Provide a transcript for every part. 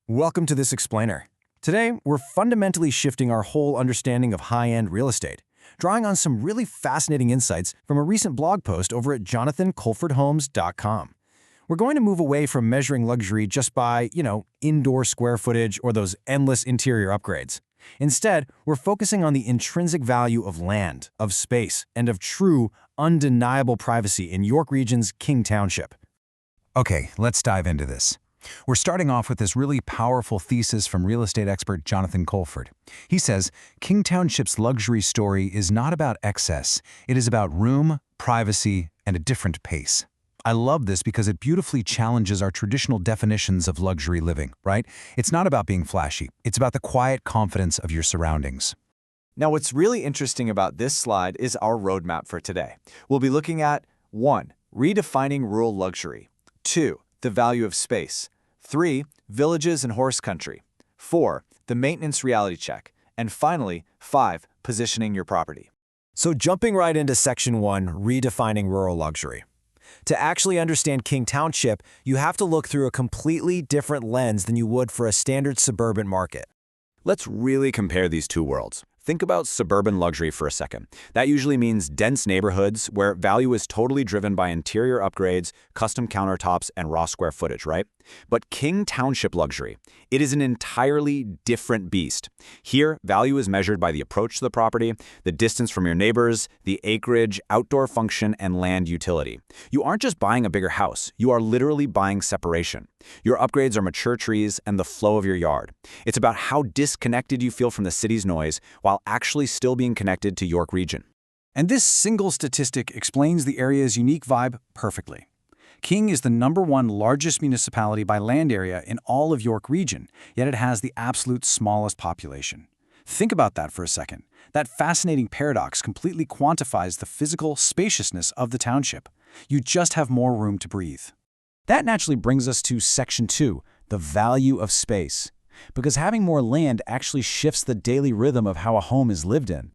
Welcome to this explainer. Today, we're fundamentally shifting our whole understanding of high-end real estate, drawing on some really fascinating insights from a recent blog post over at jonathancolfordhomes.com. We're going to move away from measuring luxury just by, indoor square footage or those endless interior upgrades. Instead, we're focusing on the intrinsic value of land, of space, and of true, undeniable privacy in York Region's King Township. Okay, let's dive into this. We're starting off with this really powerful thesis from real estate expert Jonathan Colford. He says, King Township's luxury story is not about excess. It is about room, privacy, and a different pace. I love this because it beautifully challenges our traditional definitions of luxury living, right? It's not about being flashy. It's about the quiet confidence of your surroundings. Now, what's really interesting about this slide is our roadmap for today. We'll be looking at 1. Redefining rural luxury. 2. The value of space. 3. Villages and horse country. 4. The maintenance reality check. And finally, 5. Positioning your property. So jumping right into Section 1, Redefining Rural Luxury. To actually understand King Township, you have to look through a completely different lens than you would for a standard suburban market. Let's really compare these two worlds. Think about suburban luxury for a second. That usually means dense neighborhoods where value is totally driven by interior upgrades, custom countertops, and raw square footage, right? But King Township luxury, it is an entirely different beast. Here, value is measured by the approach to the property, the distance from your neighbors, the acreage, outdoor function, and land utility. You aren't just buying a bigger house, you are literally buying separation. Your upgrades are mature trees and the flow of your yard. It's about how disconnected you feel from the city's noise while actually still being connected to York Region. And this single statistic explains the area's unique vibe perfectly. King is the #1 largest municipality by land area in all of York Region, yet it has the absolute smallest population. Think about that for a second. That fascinating paradox completely quantifies the physical spaciousness of the township. You just have more room to breathe. That naturally brings us to Section 2, the value of space. Because having more land actually shifts the daily rhythm of how a home is lived in.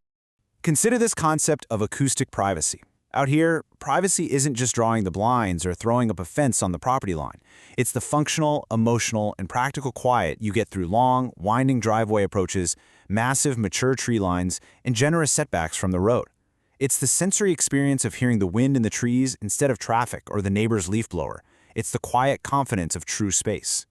Consider this concept of acoustic privacy. Out here, privacy isn't just drawing the blinds or throwing up a fence on the property line. It's the functional, emotional, and practical quiet you get through long, winding driveway approaches, massive, mature tree lines, and generous setbacks from the road. It's the sensory experience of hearing the wind in the trees instead of traffic or the neighbor's leaf blower. It's the quiet confidence of true space.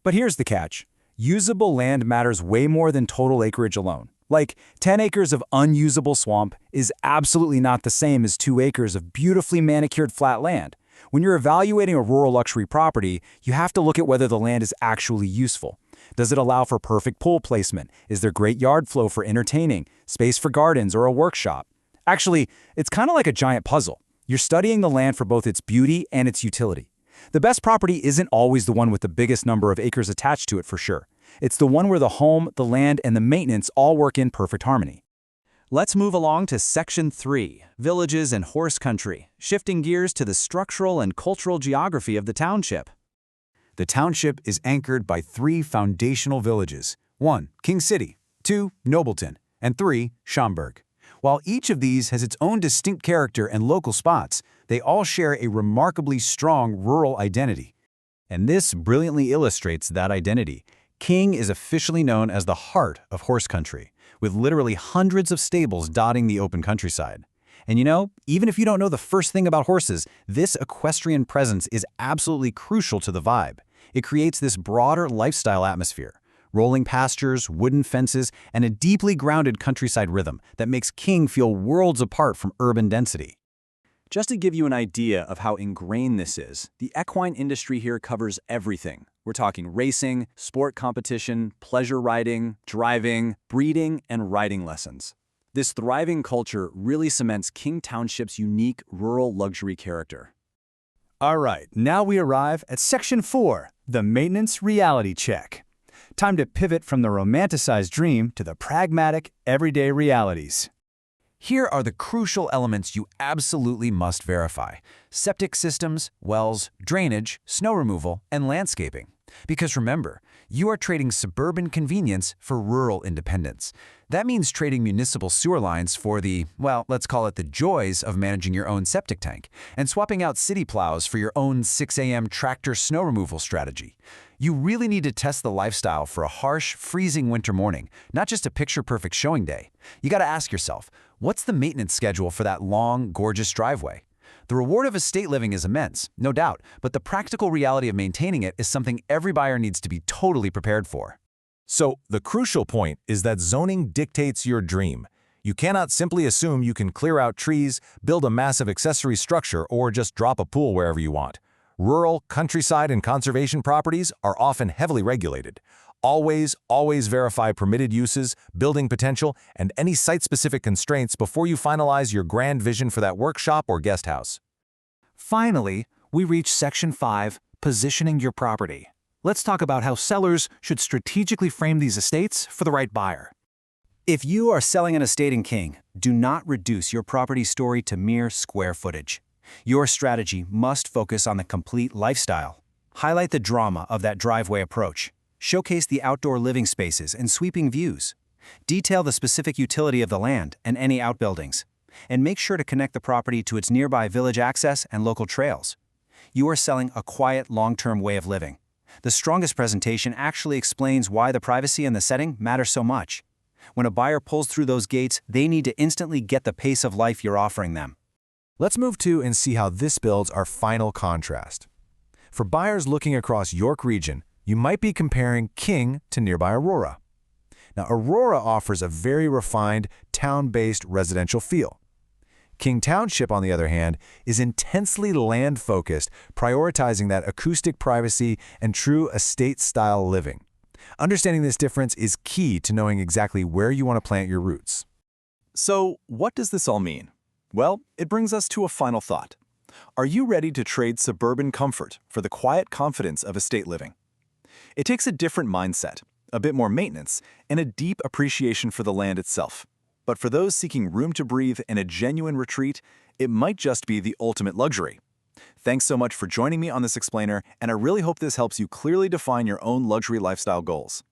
But here's the catch. Usable land matters way more than total acreage alone. Like, 10 acres of unusable swamp is absolutely not the same as 2 acres of beautifully manicured flat land. When you're evaluating a rural luxury property, you have to look at whether the land is actually useful. Does it allow for perfect pool placement? Is there great yard flow for entertaining, space for gardens, or a workshop? Actually, it's kind of like a giant puzzle. You're studying the land for both its beauty and its utility. The best property isn't always the one with the biggest number of acres attached to it for sure. It's the one where the home, the land, and the maintenance all work in perfect harmony. Let's move along to Section 3, Villages and Horse Country, shifting gears to the structural and cultural geography of the township. The township is anchored by 3 foundational villages. 1. King City, 2. Nobleton, and 3. Schomberg. While each of these has its own distinct character and local spots, they all share a remarkably strong rural identity. And this brilliantly illustrates that identity. King is officially known as the heart of horse country, with literally hundreds of stables dotting the open countryside. And even if you don't know the first thing about horses, this equestrian presence is absolutely crucial to the vibe. It creates this broader lifestyle atmosphere. Rolling pastures, wooden fences, and a deeply grounded countryside rhythm that makes King feel worlds apart from urban density. Just to give you an idea of how ingrained this is, the equine industry here covers everything. We're talking racing, sport competition, pleasure riding, driving, breeding, and riding lessons. This thriving culture really cements King Township's unique rural luxury character. All right, now we arrive at Section 4, the maintenance reality check. Time to pivot from the romanticized dream to the pragmatic, everyday realities. Here are the crucial elements you absolutely must verify: septic systems, wells, drainage, snow removal, and landscaping. Because remember, you are trading suburban convenience for rural independence. That means trading municipal sewer lines for let's call it the joys of managing your own septic tank, and swapping out city plows for your own 6 a.m. tractor snow removal strategy. You really need to test the lifestyle for a harsh, freezing winter morning, not just a picture-perfect showing day. You gotta ask yourself, what's the maintenance schedule for that long, gorgeous driveway? The reward of estate living is immense, no doubt, but the practical reality of maintaining it is something every buyer needs to be totally prepared for. So, the crucial point is that zoning dictates your dream. You cannot simply assume you can clear out trees, build a massive accessory structure, or just drop a pool wherever you want. Rural, countryside, and conservation properties are often heavily regulated. Always verify permitted uses, building potential, and any site-specific constraints before you finalize your grand vision for that workshop or guest house. Finally, we reach Section 5, Positioning Your Property. Let's talk about how sellers should strategically frame these estates for the right buyer. If you are selling an estate in King, do not reduce your property story to mere square footage. Your strategy must focus on the complete lifestyle. Highlight the drama of that driveway approach. Showcase the outdoor living spaces and sweeping views. Detail the specific utility of the land and any outbuildings. And make sure to connect the property to its nearby village access and local trails. You are selling a quiet, long-term way of living. The strongest presentation actually explains why the privacy and the setting matter so much. When a buyer pulls through those gates, they need to instantly get the pace of life you're offering them. Let's move to and see how this builds our final contrast. For buyers looking across York Region, you might be comparing King to nearby Aurora. Now, Aurora offers a very refined, town-based residential feel. King Township, on the other hand, is intensely land-focused, prioritizing that acoustic privacy and true estate-style living. Understanding this difference is key to knowing exactly where you want to plant your roots. So, what does this all mean? Well, it brings us to a final thought. Are you ready to trade suburban comfort for the quiet confidence of estate living? It takes a different mindset, a bit more maintenance, and a deep appreciation for the land itself. But for those seeking room to breathe and a genuine retreat, it might just be the ultimate luxury. Thanks so much for joining me on this explainer, and I really hope this helps you clearly define your own luxury lifestyle goals.